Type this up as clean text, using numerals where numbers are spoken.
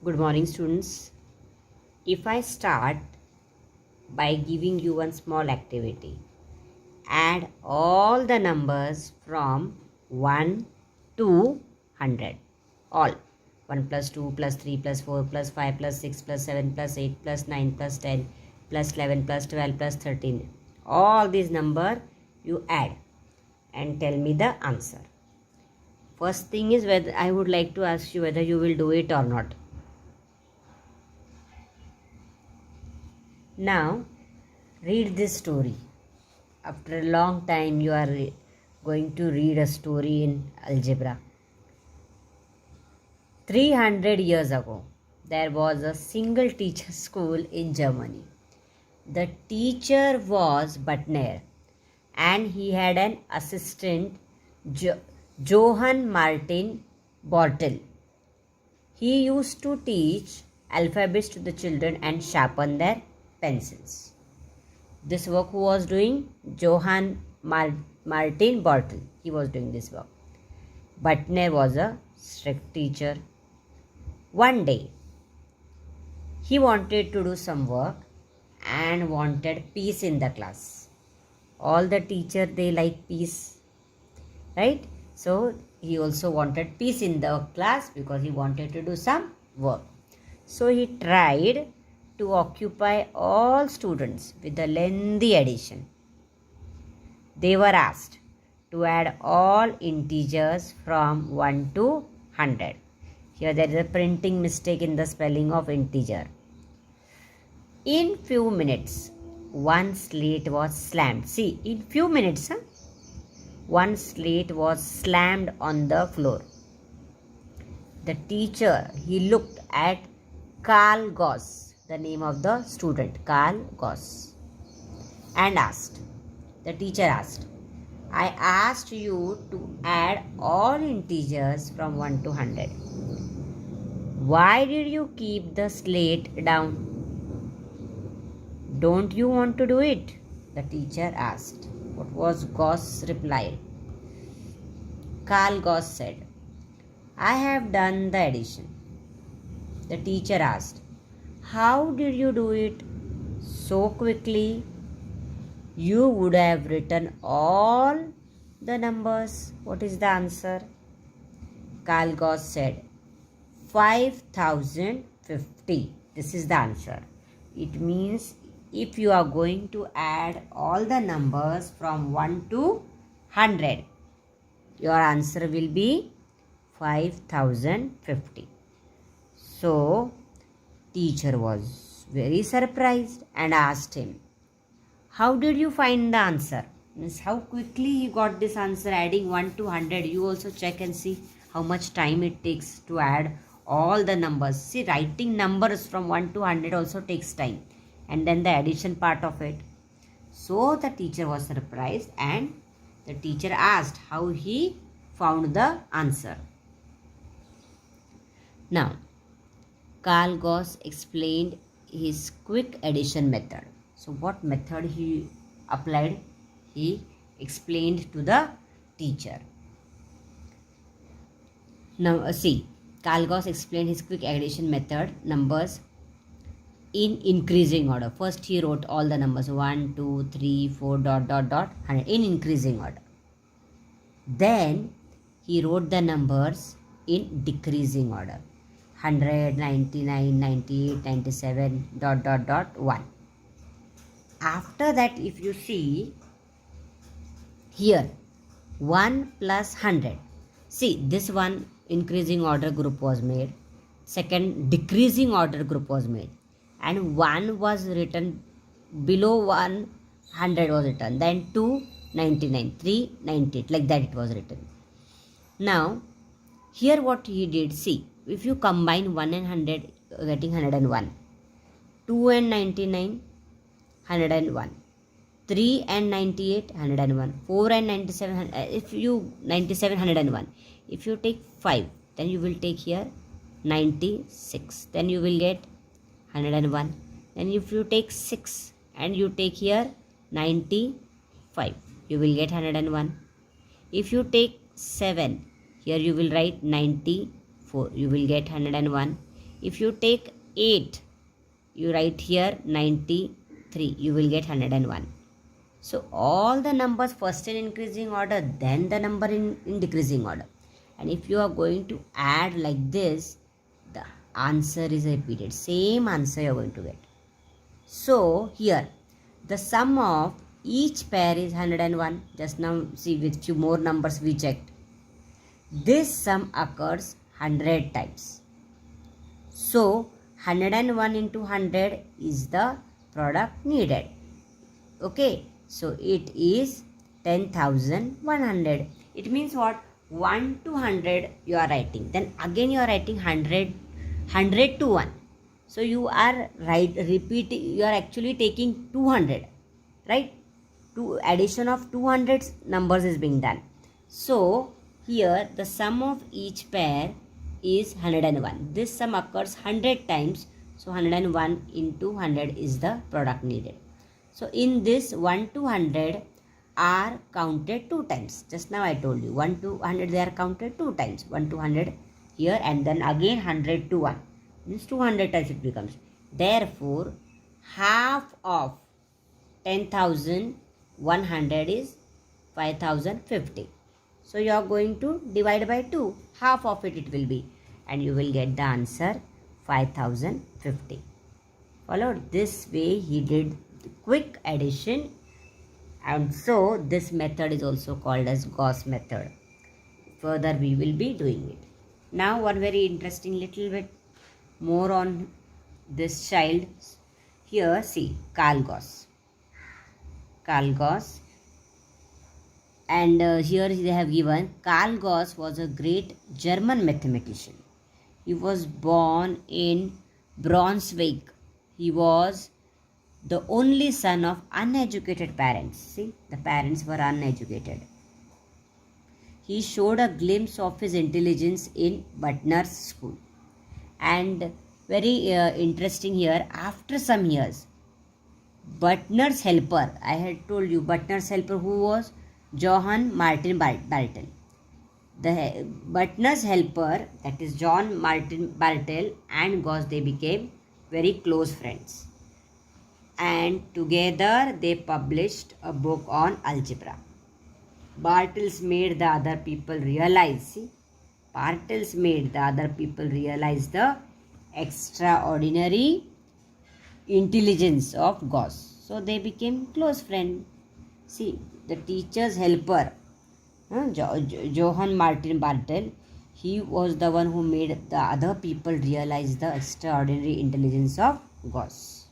Good morning, students. If I start by giving you one small activity, add all the numbers from 1 to 100. All 1 plus 2 plus 3 plus 4 plus 5 plus 6 plus 7 plus 8 plus 9 plus 10 plus 11 plus 12 plus 13. All these numbers you add and tell me the answer. First thing is whether I would like to ask you whether you will do it or not. Now, read this story. After a long time, you are going to read a story in algebra. 300 years ago, there was a single teacher school in Germany. The teacher was Butner, and he had an assistant, Johann Martin Bortel. He used to teach alphabets to the children and sharpen their pencils. This work who was doing? Johann Martin Bortel. He was doing this work. Butner was a strict teacher. One day, he wanted to do some work and wanted peace in the class. All the teachers, they like peace, right? So, he also wanted peace in the class because he wanted to do some work. So, he tried to occupy all students with a lengthy addition. They were asked to add all integers from 1 to 100. Here there is a printing mistake in the spelling of integer. In few minutes, one slate was slammed. See, in few minutes, one slate was slammed on the floor. The teacher, he looked at Karl Gauss, the name of the student, Karl Gauss, and asked, the teacher asked, I asked you to add all integers from 1 to 100. Why did you keep the slate down? Don't you want to do it? The teacher asked. What was Gauss' reply? Karl Gauss said, I have done the addition. The teacher asked, how did you do it so quickly? You would have written all the numbers. What is the answer? Karl Gauss said, 5050. This is the answer. It means if you are going to add all the numbers from 1 to 100, your answer will be 5050. So, teacher was very surprised and asked him, how did you find the answer? Means how quickly he got this answer adding 1 to 100. You also check and see how much time it takes to add all the numbers. See, writing numbers from 1 to 100 also takes time. And then the addition part of it. So the teacher was surprised and the teacher asked how he found the answer. Now, Karl Gauss explained his quick addition method. So what method he applied? He explained to the teacher. Now see, Karl Gauss explained his quick addition method, numbers in increasing order. First he wrote all the numbers 1, 2, 3, 4, dot, dot, dot, 100 in increasing order. Then he wrote the numbers in decreasing order. 100, 99, 98, 97, dot, dot, dot, 1. After that, if you see here, 1 plus 100. See, this one increasing order group was made. Second decreasing order group was made. And 1 was written below 100 was written. Then 2, 99, 3, 98. Like that it was written. Now, here what he did, see. If you combine 1 and 100, getting 101. 2 and 99, 101. 3 and 98, 101. 4 and 97, if you 97, 101. If you take 5, then you will take here 96. Then you will get 101. Then if you take 6 and you take here 95, you will get 101. If you take 7, here you will write 94, you will get 101. If you take 8, you write here 93, you will get 101. So all the numbers first in increasing order, then the number in decreasing order. And if you are going to add like this, the answer is repeated. Same answer you are going to get. So here, the sum of each pair is 101. Just now see with few more numbers we checked. This sum occurs 100 times. So 101 into 100 is the product needed. Okay, so it is 10,100. It means what? 1 to 100 you are writing. Then again you are writing 100 to 1. So you are repeating, you are actually taking 200, right? Addition of 200 numbers is being done. So here the sum of each pair is 101. This sum occurs 100 times. So 101 into 100 is the product needed. So in this 1 to 100 are counted 2 times. Just now I told you 1 to 100 they are counted 2 times. 1 to 100 here, and then again 100 to 1. Means 200 times it becomes. Therefore, half of 10,100 is 5,050. So you are going to divide by 2. Half of it will be. And you will get the answer 5,050. Followed? This way he did quick addition. And so this method is also called as Gauss method. Further we will be doing it. Now one very interesting little bit more on this child. Here see Carl Gauss. And here they have given Carl Gauss was a great German mathematician. He was born in Braunschweig. He was the only son of uneducated parents. See, the parents were uneducated. He showed a glimpse of his intelligence in Butner's school. And very interesting here, after some years, Butner's helper, I had told you Butner's helper who was Johann Martin Bartel. The Butner's helper, that is John Martin Bartel and Gauss, they became very close friends. And together they published a book on algebra. Bartels made the other people realize, the extraordinary intelligence of Gauss. So they became close friends. See, the teacher's helper, Johann Martin Bartel, he was the one who made the other people realize the extraordinary intelligence of Gauss.